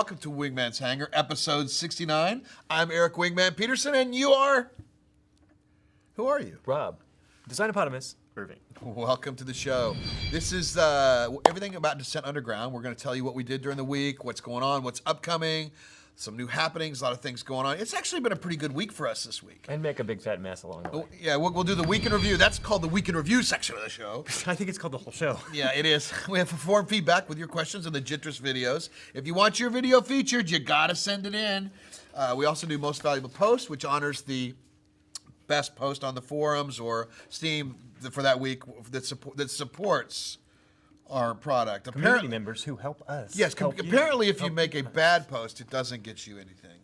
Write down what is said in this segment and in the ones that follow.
welcome to Wingman's Hangar, episode 69. I'm Eric Wingman Peterson, and you are... Who are you? Rob. Designopotamus. Irving. Welcome to the show. This is everything about Descent Underground. We're going to tell you what we did during the week, what's going on, what's upcoming, some new happenings, a lot of things going on. It's actually been a pretty good week for us this week. And make a big fat mess along the way. Yeah, we'll do the Week in Review. That's called the Week in Review section of the show. I think it's called the whole show. Yeah, it is. We have form feedback with your questions in the Jitrus videos. If you want your video featured, you got to send it in. We also do Most Valuable Post, which honors the best post on the forums or Steam for that week that supports our product. Community members who help us. Yes, apparently if you make a bad post, it doesn't get you anything.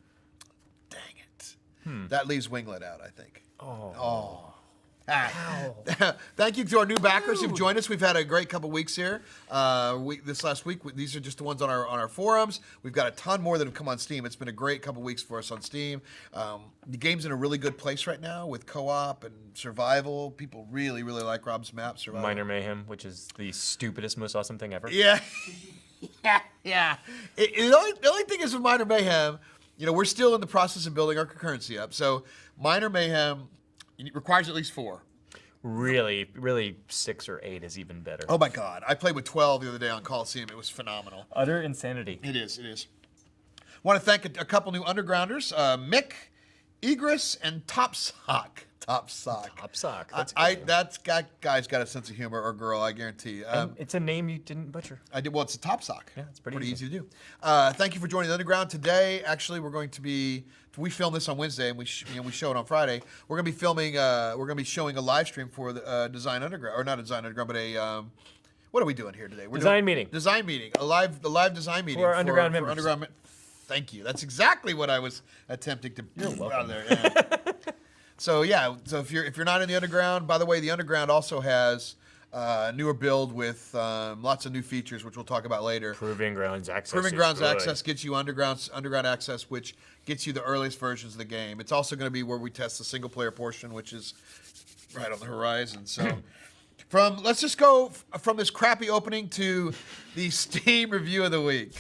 Dang it. That leaves Winglet out, I think. Oh. Thank you to our new backers who've joined us. We've had a great couple weeks here. This last week, these are just the ones on our forums. We've got a ton more that have come on Steam. It's been a great couple weeks for us on Steam. The game's in a really good place right now with co-op and survival. People really, really like Rob's map, survival. Minor Mayhem, which is the stupidest, most awesome thing ever. Yeah. Yeah. The only thing is with Minor Mayhem, we're still in the process of building our concurrency up. So Minor Mayhem requires at least 4. Really, 6 or 8 is even better. Oh my God. I played with 12 the other day on Coliseum. It was phenomenal. Utter insanity. It is. Want to thank a couple new undergrounders, Mick, Egris, and Topsock. Topsock. That guy's got a sense of humor, or girl, I guarantee. It's a name you didn't butcher. I did. Well, it's a Topsock. Yeah, it's pretty easy to do. Thank you for joining the Underground today. Actually, we film this on Wednesday and we show it on Friday. We're going to be filming. We're going to be showing a live stream for the Design Underground, or not a Design Underground, but a. What are we doing here today? Design meeting. Design meeting. The live design meeting for our Underground members. Thank you. That's exactly what I was attempting to. You're welcome. There. Yeah. So if you're not in the Underground, by the way, the Underground also has a newer build with lots of new features, which we'll talk about later. Proving Grounds Access. Proving Grounds Access gets you Underground Access, which gets you the earliest versions of the game. It's also going to be where we test the single player portion, which is right on the horizon. So let's just go from this crappy opening to the Steam review of the week.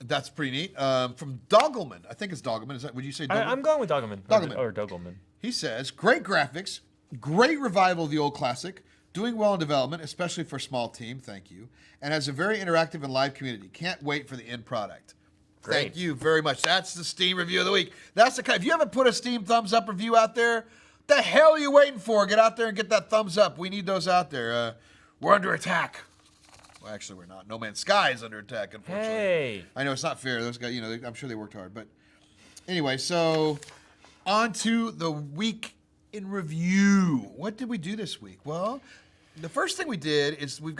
That's pretty neat. From doglman. I think it's doglman. Would you say doglman? I'm going with doglman. Or doglman. He says, great graphics, great revival of the old classic, doing well in development, especially for a small team, thank you, and has a very interactive and live community. Can't wait for the end product. Great. Thank you very much. That's the Steam review of the week. That's the kind. If you haven't put a Steam thumbs up review out there, the hell are you waiting for? Get out there and get that thumbs up. We need those out there. We're under attack. Well, actually, we're not. No Man's Sky is under attack, unfortunately. Hey. I know it's not fair. Those guys, I'm sure they worked hard. But anyway, so on to the week in review. What did we do this week? Well, the first thing we did is we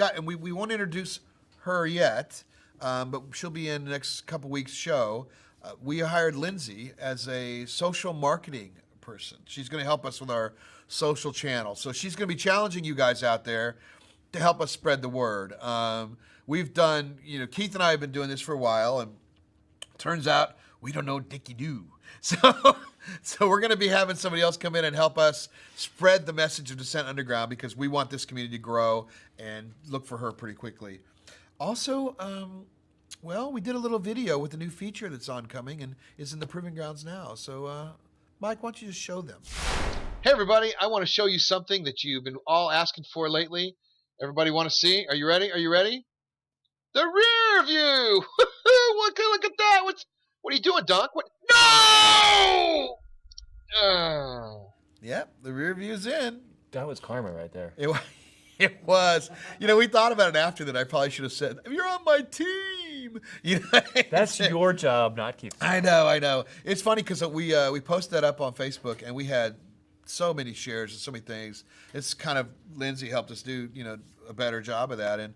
won't introduce her yet, but she'll be in the next couple weeks' show. We hired Lindsay as a social marketing person. She's going to help us with our social channel. So she's going to be challenging you guys out there to help us spread the word. We've done, Keith and I have been doing this for a while, and turns out we don't know dicky-doo. So we're going to be having somebody else come in and help us spread the message of Descent Underground, because we want this community to grow, and look for her pretty quickly. Also, we did a little video with a new feature that's oncoming and is in the Proving Grounds now. So, Mike, why don't you just show them? Hey, everybody. I want to show you something that you've been all asking for lately. Everybody want to see? Are you ready? The rear view! Look at that! What are you doing, Dunk? What? No! Yep, the rear view's in. That was karma right there. It was. We thought about it after that. I probably should have said, "You're on my team." That's your job, not Keith's. I know. It's funny because we posted that up on Facebook, and we had so many shares and so many things. It's kind of Lindsay helped us do, a better job of that. And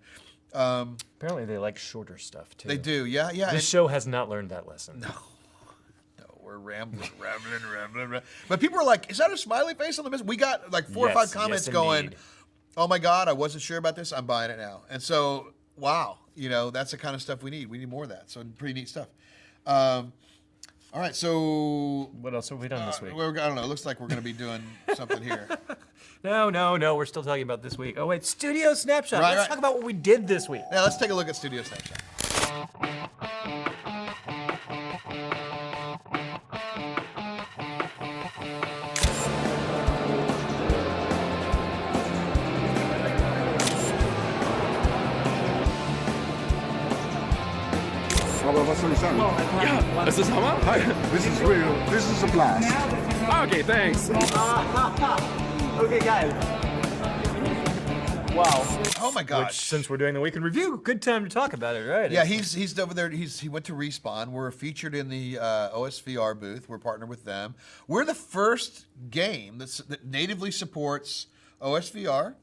apparently they like shorter stuff too. They do, yeah. This show has not learned that lesson. No, we're rambling. But people are like, "Is that a smiley face on the message?" We got like 4 or 5 comments going, "Oh my God, I wasn't sure about this. I'm buying it now." And so, wow, that's the kind of stuff we need. We need more of that. So pretty neat stuff. All right, so What else have we done this week? I don't know. It looks like we're going to be doing something here. No, we're still talking about this week. Oh wait, Studio Snapshot. Right, Let's right. talk about what we did this week. Now let's take a look at Studio Snapshot. Aber was soll ich sagen? Ja, das ist Hammer. Hi, this is real. This is a blast. Okay, thanks. Okay, guys. Wow. Oh my gosh. Which, since we're doing the week in review, good time to talk about it, right? Yeah, he's over there. He went to Respawn. We're featured in the OSVR booth. We're partnered with them. We're the first game that natively supports OSVR,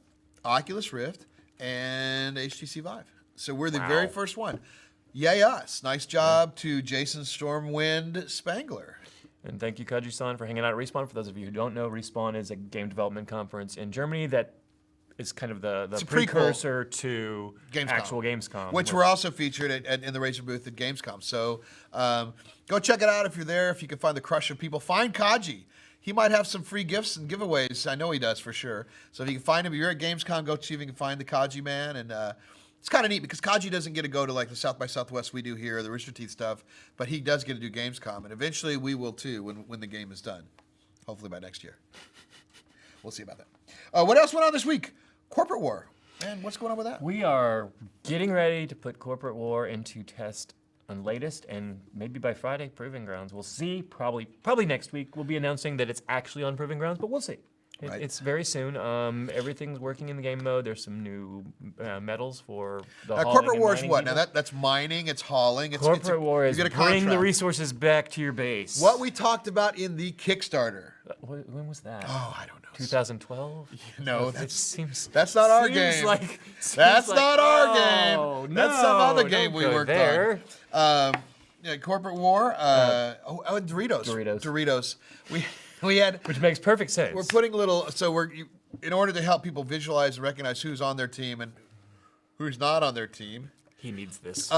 Oculus Rift, and HTC Vive. So we're the very first one. Yay us. Nice job to Jason Stormwind Spangler. And thank you, Kaji-san, for hanging out at Respawn. For those of you who don't know, Respawn is a game development conference in Germany that is kind of the a precursor to Gamescom. actual Gamescom. Which we're also featured in the Razer booth at Gamescom. So go check it out if you're there, if you can find the crush of people. Find Kaji. He might have some free gifts and giveaways. I know he does for sure. So if you can find him, if you're at Gamescom, go see if you can find the Kaji man. And it's kind of neat because Kaji doesn't get to go to like the South by Southwest we do here, the Rooster Teeth stuff, but he does get to do Gamescom. And eventually we will too when the game is done. Hopefully by next year. We'll see about that. What else went on this week? Corporate War. Man, what's going on with that? We are getting ready to put Corporate War into test on latest, and maybe by Friday, Proving Grounds. We'll see. Probably next week we'll be announcing that it's actually on Proving Grounds, but we'll see. Right. It's very soon. Everything's working in the game mode. There's some new medals for the Now, hauling Corporate and War is mining what? people. Now that's mining, it's hauling. Corporate War is you get a bring the contract. resources back to your base. What we talked about in the Kickstarter. When was that? Oh, I don't know. 2012? No, That's not our seems game. Like, That's not our oh, game. No, That's some other game don't we go worked there. on. Yeah, Corporate War. And Doritos. Doritos. We had. Which makes perfect sense. We're putting little. So in order to help people visualize and recognize who's on their team and who's not on their team. He needs this.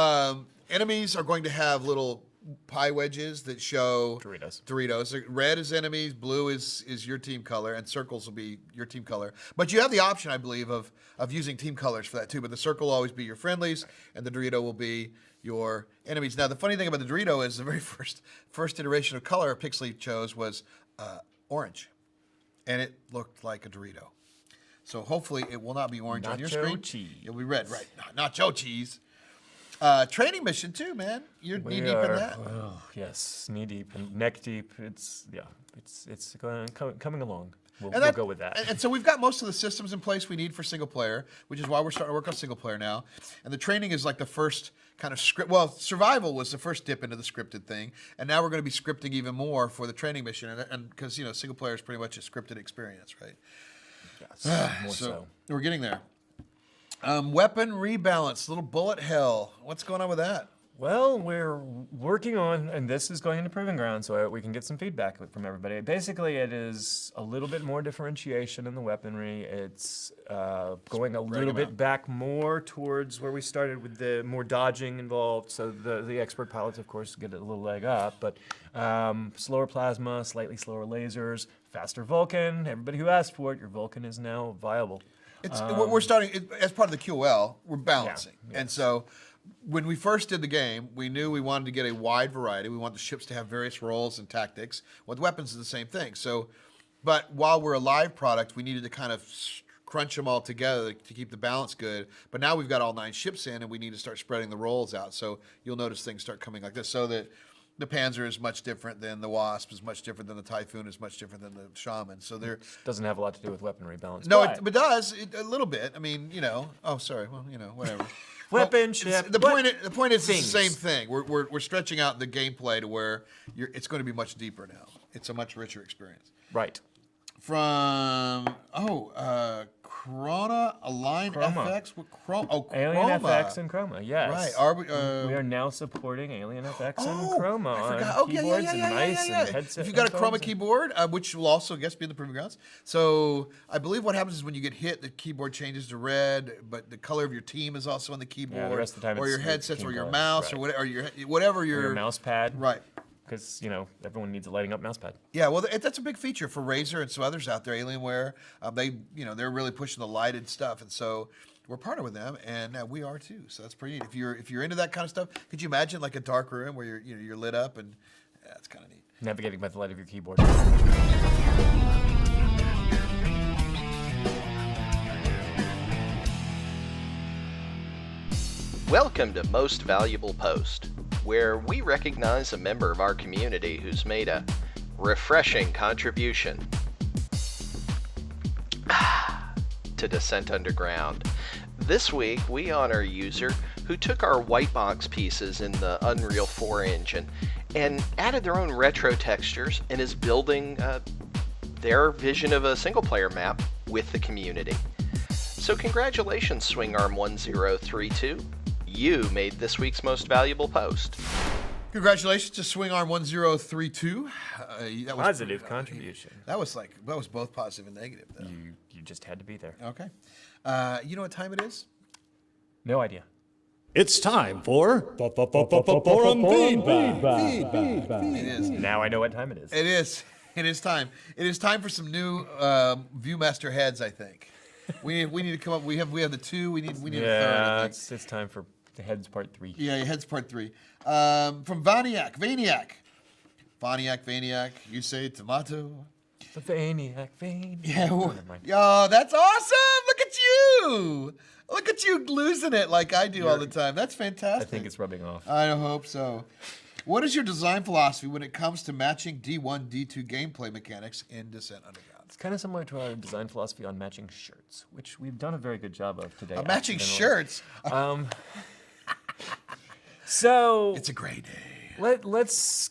Enemies are going to have little pie wedges that show Doritos. Red is enemies, blue is your team color, and circles will be your team color. But you have the option, I believe, of using team colors for that too. But the circle will always be your friendlies, and the Dorito will be your enemies. Now, the funny thing about the Dorito is the very first iteration of color Pixley chose was orange, and it looked like a Dorito. So hopefully it will not be orange on your screen. Nacho cheese. It'll be red, right? Nacho cheese. Training mission too, man. You're knee deep in that. Oh, yes, knee deep and neck deep. It's coming along. We'll go with that. And so we've got most of the systems in place we need for single player, which is why we're starting to work on single player now. And the training is like the first kind of script. Well, survival was the first dip into the scripted thing, and now we're going to be scripting even more for the training mission, and because single player is pretty much a scripted experience, right? Yes, more so. We're getting there. Weapon rebalance, little bullet hell. What's going on with that? Well, we're working on, and this is going into Proving Ground, so we can get some feedback from everybody. Basically, it is a little bit more differentiation in the weaponry. It's going a little bit back more towards where we started with the more dodging involved, so the expert pilots, of course, get a little leg up, but slower plasma, slightly slower lasers, faster Vulcan. Everybody who asked for it, your Vulcan is now viable. We're starting, as part of the QOL, we're balancing. Yeah. And so when we first did the game, we knew we wanted to get a wide variety. We want the ships to have various roles and tactics. With weapons, is the same thing. So, but while we're a live product, we needed to kind of crunch them all together to keep the balance good. But now we've got all 9 ships in, and we need to start spreading the roles out. So you'll notice things start coming like this. So that the Panzer is much different than the Wasp, is much different than the Typhoon, is much different than the Shaman. So they're Doesn't have a lot to do with weaponry balance. no, but it does a little bit. I mean, Oh, sorry. Well, whatever. Weapon, ship, The point is things. the same thing. We're stretching out the gameplay to where it's going to be much deeper now. It's a much richer experience. right. From Chroma Align Chroma. FX with Chroma. Alien Chroma. FX and Chroma, yes. Right. Are we? We are now supporting Alien FX and Chroma I on forgot. Oh, yeah, keyboards yeah, and mice yeah. and headset. If you've got a headphones Chroma keyboard, which will also, I guess, be in the Proving Grounds. So I believe what happens is when you get hit, the keyboard changes to red, but the color of your team is also on the keyboard. the rest of the time or it's your the headsets, team or your color. mouse, Right. or whatever your your mouse pad. Right. because everyone needs a lighting up mousepad. Yeah, well, that's a big feature for Razer and some others out there. Alienware, they're really pushing the lighted stuff, and so we're partnered with them, and we are too. So that's pretty neat. If you're into that kind of stuff, could you imagine like a dark room where you're lit up, and that's kind of neat. Navigating by the light of your keyboard. Welcome to Most Valuable Post, where we recognize a member of our community who's made a refreshing contribution to Descent Underground. This week, we honor a user who took our white box pieces in the Unreal 4 engine and added their own retro textures and is building their vision of a single-player map with the community. So congratulations, SwingArm1032. You made this week's Most Valuable Post. Congratulations to SwingArm1032. That was Positive contribution. That was both positive and negative, though. You just had to be there. Okay. You know what time it is? No idea. It's time for forum feedback. It is. Now I know what time it is. It is. It is time. It is time for some new ViewMaster heads, I think. We need to come up. We have the two. We need a third. I think. It's time for the heads part 3. Yeah, heads part 3. From Vaniac. You say tomato. The Vaniac. Yeah. Oh, never mind. Yo, that's awesome. Look at you. Look at you losing it like I do all the time. That's I fantastic. think it's rubbing off. I hope so. What is your design philosophy when it comes to matching D1, D2 gameplay mechanics in Descent Underground? It's kind of similar to our design philosophy on matching shirts, which we've done a very good job of today. Matching accidentally. shirts. So It's a great day. let's.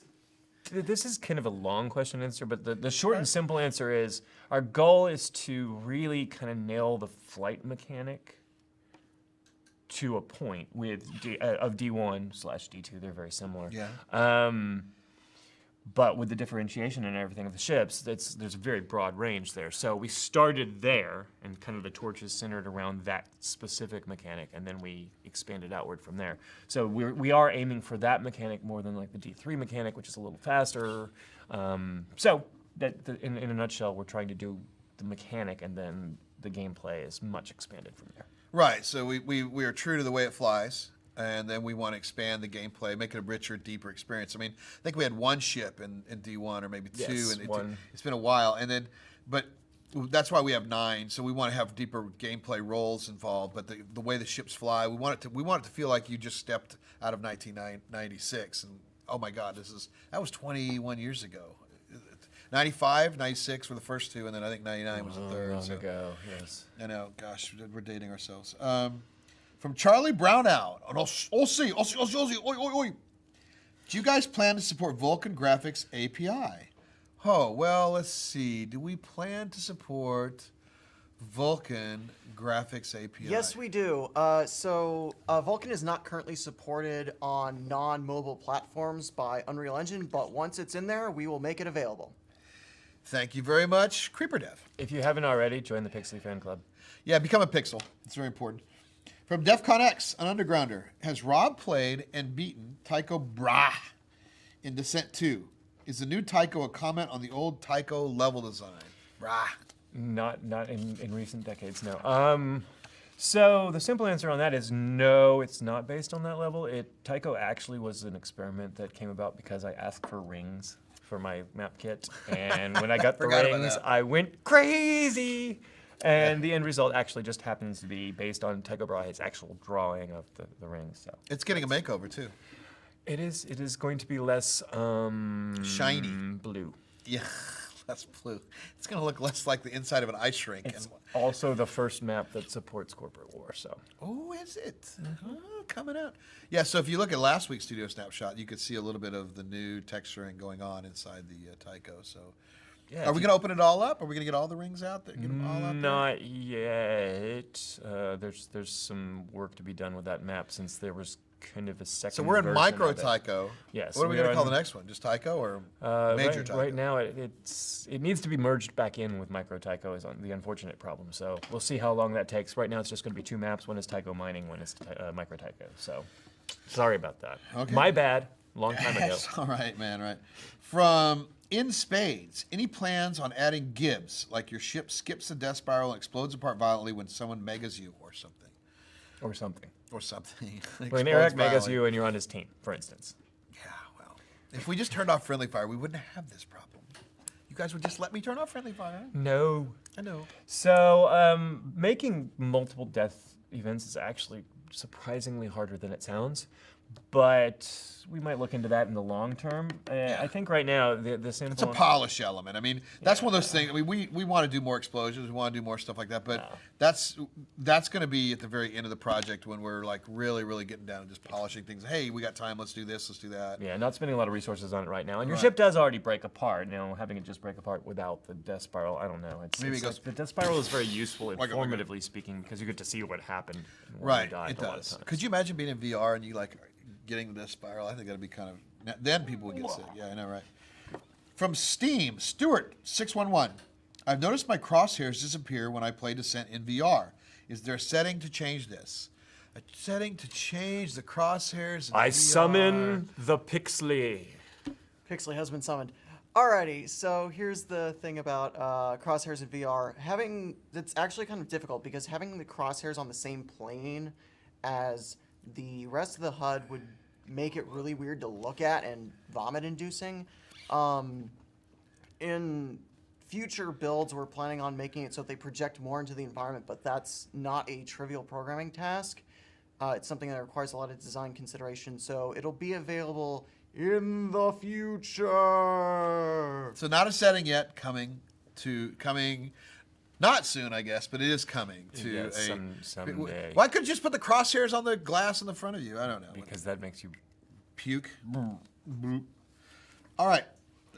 This is kind of a long question answer, but the short and simple answer is our goal is to really kind of nail the flight mechanic to a point with of D1/D2. They're very similar. Yeah. But with the differentiation and everything of the ships, there's a very broad range there. So we started there, and kind of the torch is centered around that specific mechanic, and then we expanded outward from there. So we are aiming for that mechanic more than like the D3 mechanic, which is a little faster. So in a nutshell, we're trying to do the mechanic, and then the gameplay is much expanded from there. Right. So we are true to the way it flies. And then we want to expand the gameplay, make it a richer, deeper experience. I mean, I think we had one ship in D1 or maybe two, Yes, and one. it's been a while. And then, but that's why we have 9. So we want to have deeper gameplay roles involved. But the way the ships fly, we want it to feel like you just stepped out of 1996. And oh my God, that was 21 years ago. 95, 96 were the first two, and then I think 99 was the third. Long so. ago, yes. I know, gosh, we're dating ourselves. From Charlie Brownout on Aussie. Oi. Do you guys plan to support Vulkan Graphics API? Oh, well, let's see. Do we plan to support Vulkan Graphics API? Yes, we do. So Vulkan is not currently supported on non-mobile platforms by Unreal Engine, but once it's in there, we will make it available. Thank you very much, CreeperDev. If you haven't already, join the Pixley fan club. Yeah, become a pixel. It's very important. From DEFCON X, an undergrounder. Has Rob played and beaten Tycho Brahe in Descent 2? Is the new Tycho a comment on the old Tycho level design? Brahe. Not in recent decades, no. So the simple answer on that is no, it's not based on that level. Tycho actually was an experiment that came about because I asked for rings for my map kit, and when I got the Forgot about rings, that. I went crazy. And the end result actually just happens to be based on Tycho Brahe's actual drawing of the rings. So It's getting a makeover, too. it is going to be less Shiny. blue. Yeah, less blue. It's going to look less like the inside of an ice rink. It's also the first map that supports corporate war. So Oh, is it? Oh, coming out. Yeah, so if you look at last week's Studio Snapshot, you could see a little bit of the new texturing going on inside the Tycho. So, yeah, are we going to open it all up? Are we going to get all the rings out there? Get them all out there? Not yet. There's some work to be done with that map since there was kind of a second. So we're in version micro of it. Tycho. Yes, What are we we going are to call in- the next one? Just Tycho or major Tycho? Right now, it needs to be merged back in with micro Tycho is the unfortunate problem. So we'll see how long that takes. Right now, it's just going to be 2 maps. One is Tycho mining. One is micro Tycho. So sorry about that. Okay. My bad. long time ago. All right, man, right. From In Spades, any plans on adding gibs, like your ship skips the death spiral and explodes apart violently when someone megas you or something? Or something. Or something. When Eric megas you and you're on his team, for instance. Yeah, well, if we just turned off friendly fire, we wouldn't have this problem. You guys would just let me turn off friendly fire. No. I know. So, making multiple death events is actually surprisingly harder than it sounds, but we might look into that in the long term. I think right now the simple. It's a polish element. I mean, that's one of those things. I mean, we want to do more explosions. We want to do more stuff like that. But that's going to be at the very end of the project when we're like really getting down and just polishing things. Hey, we got time. Let's do this. Let's do that. Yeah, not spending a lot of resources on it right now. And your ship does already break apart. You know, having it just break apart without the death spiral, I don't know. Maybe it goes- like, the death spiral is very useful, Like a- informatively speaking, because you get to see what happened. When Right. you died It a lot of does. times. Could you imagine being in VR and you like getting the spiral? I think that'd be kind of. Then people would get sick. Yeah, I know, right? From Steam, Stuart 611. I've noticed my crosshairs disappear when I play Descent in VR. Is there a setting to change this? A setting to change the crosshairs? In I VR? summon the Pixley. Pixley has been summoned. Alrighty, so here's the thing about crosshairs in VR. It's actually kind of difficult because having the crosshairs on the same plane as the rest of the HUD would make it really weird to look at and vomit-inducing. In future builds, we're planning on making it so they project more into the environment, but that's not a trivial programming task. It's something that requires a lot of design consideration, so it'll be available in the future. So not a setting yet. Coming. Not soon, I guess, but it is coming to Yeah, a. someday. Why couldn't you just put the crosshairs on the glass in the front of you? I don't know. Because that makes you Puke. All right.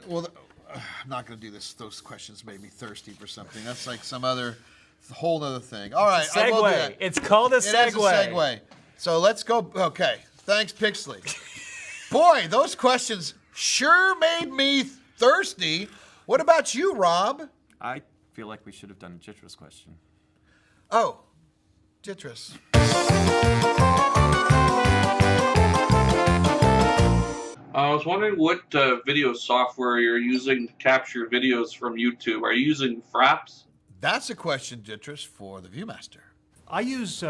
Well, I'm not going to do this. Those questions made me thirsty for something. That's like some other whole other thing. All right. I will do that. segue. It's called a It is segue. a segue. So let's go. Okay. Thanks, Pixley. Boy, those questions sure made me thirsty. What about you, Rob? I feel like we should have done a Jitra's question. Oh, Jitris. I was wondering what video software you're using to capture videos from YouTube. Are you using Fraps? That's a question, Jitris, for the Viewmaster. I use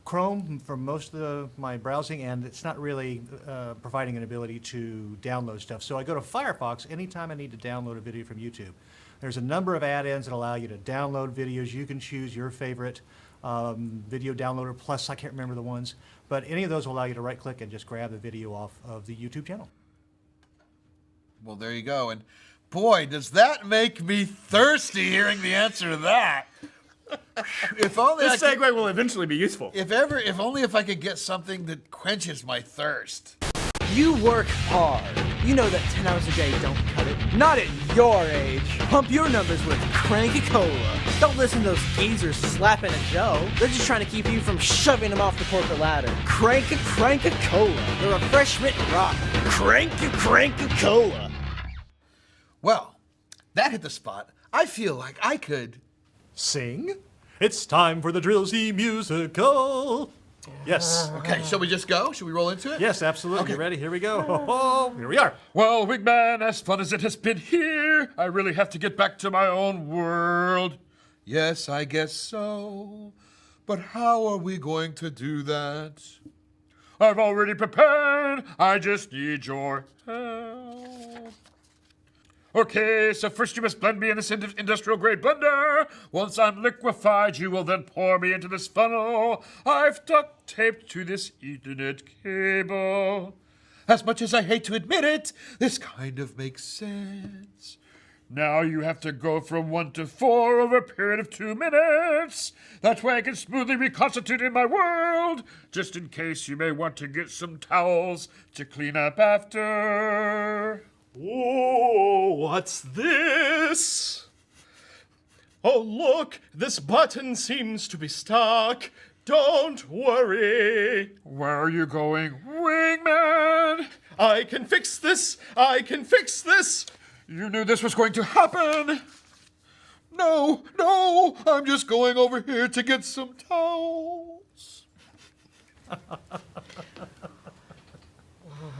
Chrome for most of my browsing, and it's not really providing an ability to download stuff. So I go to Firefox anytime I need to download a video from YouTube. There's a number of add-ins that allow you to download videos. You can choose your favorite video downloader, plus I can't remember the ones. But any of those will allow you to right-click and just grab the video off of the YouTube channel. Well, there you go. And boy, does that make me thirsty hearing the answer to that. If only This I could, segue will eventually be useful. if only if I could get something that quenches my thirst. You work hard. You know that 10 hours a day don't cut it. Not at your age. Pump your numbers with Cranky-Cola. Don't listen to those geezers slapping at Joe. They're just trying to keep you from shoving them off the corporate ladder. Cranky-Cola. The refreshment rock. Cranky-Cola. Well, that hit the spot. I feel like I could. Sing. It's time for the Drillsy musical. Yes. Okay, shall we just go? Should we roll into it? Yes, absolutely. Okay. You ready? Here we go. Oh, here we are. Well, Wingman, as fun as it has been here, I really have to get back to my own world. Yes, I guess so. But how are we going to do that? I've already prepared. I just need your help. Okay, so first you must blend me in this industrial-grade blender. Once I'm liquefied, you will then pour me into this funnel I've duct-taped to this Ethernet cable. As much as I hate to admit it, this kind of makes sense. Now you have to go from 1 to 4 over a period of 2 minutes. That way I can smoothly reconstitute in my world, just in case you may want to get some towels to clean up after. Oh, what's this? Oh, look, this button seems to be stuck. Don't worry. Where are you going, Wingman? I can fix this. I can fix this. You knew this was going to happen. No, I'm just going over here to get some towels.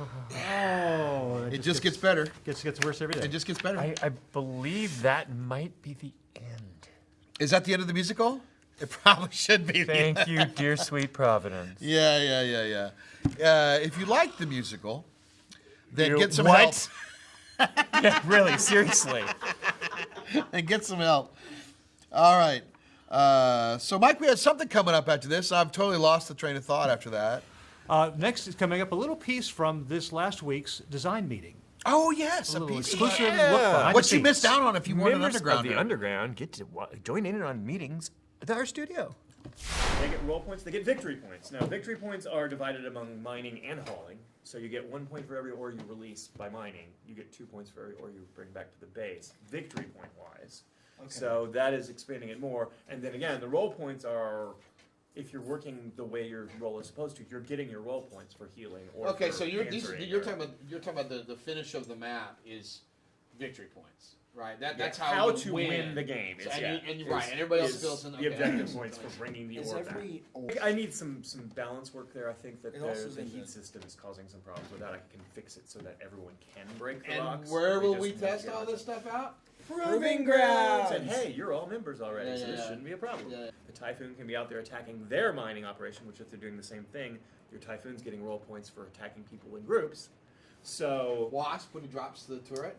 Oh, It just gets better. gets worse every day. It just gets better. I believe that might be the end. Is that the end of the musical? It probably should be. Thank you, dear sweet Providence. Yeah. If you like the musical, then get some what? help. Yeah, really, seriously. And get some help. All right. So, Mike, we had something coming up after this. I've totally lost the train of thought after that. Next is coming up a little piece from this last week's design meeting. Oh, yes. A little piece. exclusive look Yeah. behind What the you scenes. missed out on if you weren't an Members underground. of the underground get to join in on meetings at our studio. They get role points, they get victory points. Now, victory points are divided among mining and hauling. So you get 1 point for every ore you release by mining. You get 2 points for every ore you bring back to the base, victory point wise. So that is expanding it more. And then again, the role points are, if you're working the way your role is supposed to, you're getting your role points for healing or Okay, for so you're answering or- talking about the finish of the map is victory points, right? That's Yeah, how you to win the game. So, Is, and right, and everybody else is fills in. the objective points for bringing the Is ore back. every I need some balance work there. I think that It also the is heat a- system is causing some problems with that. I can fix it so that everyone can break the And rocks. where will just we won't test get all it. this stuff out? Proving grounds. Said, hey, you're all members already, Yeah, so yeah, this yeah. shouldn't be a problem. Yeah, yeah. The Typhoon can be out there attacking their mining operation, which if they're doing the same thing, your Typhoon's getting role points for attacking people in groups. So Wasp when he drops the turret.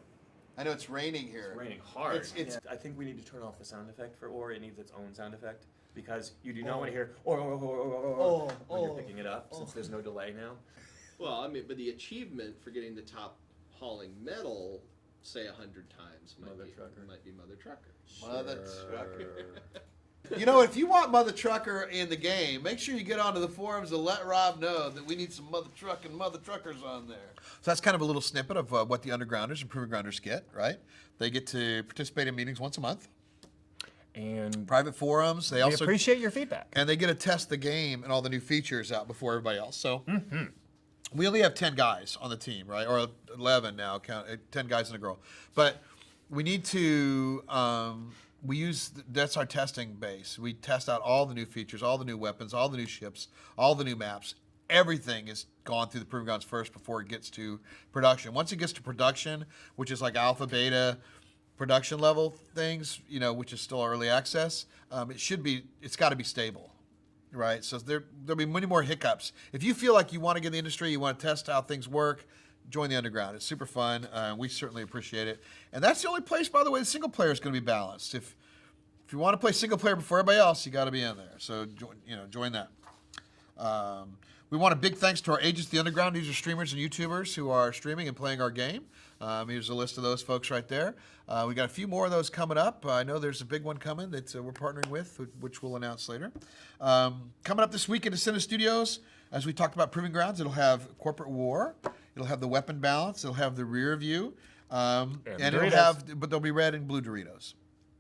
I know it's raining here. it's raining hard. It's- I think we need to turn off the sound effect for ore. It needs its own sound effect because you do not want to hear or when you're picking it up since there's no delay now. Well, I mean, but the achievement for getting the top hauling metal, say 100 times, might Mother be Trucker. Mother Trucker. Mother Trucker. You know, if you want Mother Trucker in the game, make sure you get onto the forums and let Rob know that we need some Mother Truckers on there. So that's kind of a little snippet of what the Undergrounders and Proving Grounders get, right? They get to participate in meetings once a month, And private forums. They we also appreciate your feedback. and they get to test the game and all the new features out before everybody else. So we only have 10 guys on the team, right? Or 11 now, 10 guys and a girl. But we need to, that's our testing base. We test out all the new features, all the new weapons, all the new ships, all the new maps. Everything is gone through the Proving Grounds first before it gets to production. Once it gets to production, which is like alpha, beta, production level things, which is still early access, it's got to be stable. Right, so there'll be many more hiccups. If you feel like you want to get in the industry, you want to test how things work, join the Underground. It's super fun. We certainly appreciate it. And that's the only place, by the way, the single player is going to be balanced. If you want to play single player before everybody else, you got to be in there. So join that. We want a big thanks to our agents, the Underground. These are streamers and YouTubers who are streaming and playing our game. Here's a list of those folks right there. We got a few more of those coming up. I know there's a big one coming that we're partnering with, which we'll announce later. Coming up this week at Descendent Studios, as we talked about Proving Grounds, it'll have Corporate War, it'll have the weapon balance, it'll have the rear view, and it'll have, but they'll be red and blue Doritos.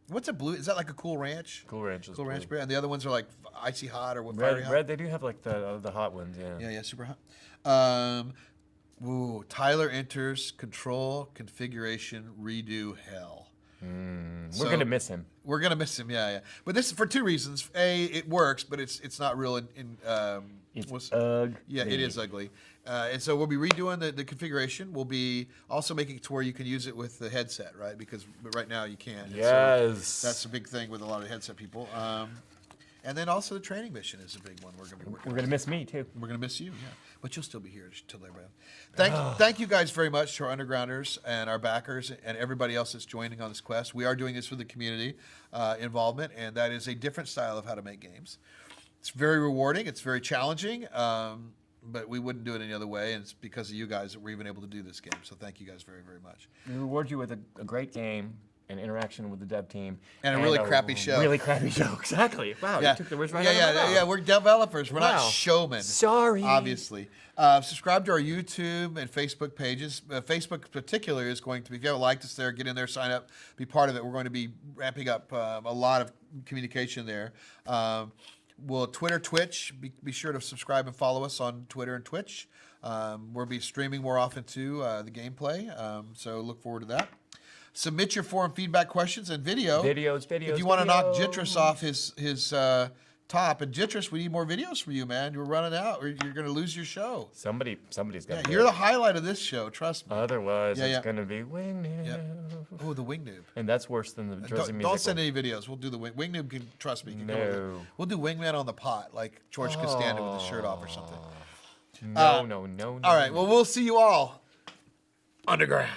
What's a blue? Is that like a Cool Ranch? Cool Ranch is Cool Ranch blue. beer, and the other ones are like icy hot or what? Fiery hot? Red, they do have like the hot ones, yeah. Yeah, super hot. Tyler enters control configuration redo hell. We're gonna miss him. We're gonna miss him. Yeah. But this is for two reasons. A, it works, but it's not real. It's ugly. Yeah, it is ugly. And so we'll be redoing the configuration. We'll be also making it to where you can use it with the headset, right? Because right now you can't. And Yes. so that's a big thing with a lot of headset people. And then also the training mission is a big one. We're going to be working. We're gonna miss me too. We're going to miss you, yeah. But you'll still be here till everybody. Thank you guys very much to our Undergrounders and our backers and everybody else that's joining on this quest. We are doing this for the community involvement, and that is a different style of how to make games. It's very rewarding. It's very challenging, but we wouldn't do it any other way, and it's because of you guys that we're even able to do this game. So thank you guys very, very much. We reward you with a great game and interaction with the dev team. And a really crappy show. Really crappy show, exactly. Wow, you took the words right out of my mouth. Yeah, we're developers. We're not Wow. showmen. Sorry. Obviously. Subscribe to our YouTube and Facebook pages. Facebook in particular is going to be, if you haven't liked us there, get in there, sign up, be part of it. We're going to be ramping up a lot of communication there. We'll Twitter, Twitch. Be sure to subscribe and follow us on Twitter and Twitch. We'll be streaming more often too, the gameplay. So look forward to that. Submit your forum feedback questions and video. Videos. If you want to knock Jitris off his top. And Jitrus, we need more videos from you, man. You're running out, or you're going to lose your show. Somebody's got Yeah, to you're the highlight of this show. Trust me. Otherwise, it's going to be Wing Noob. Yeah. Oh, the Wing Noob. And that's worse than the Jersey musical. Don't send any videos. We'll do the Wing Noob. Can trust me. Can come with it. No. We'll do Wingman on the pot, like George Costanza with his shirt off or something. No. All right. Well, we'll see you all underground.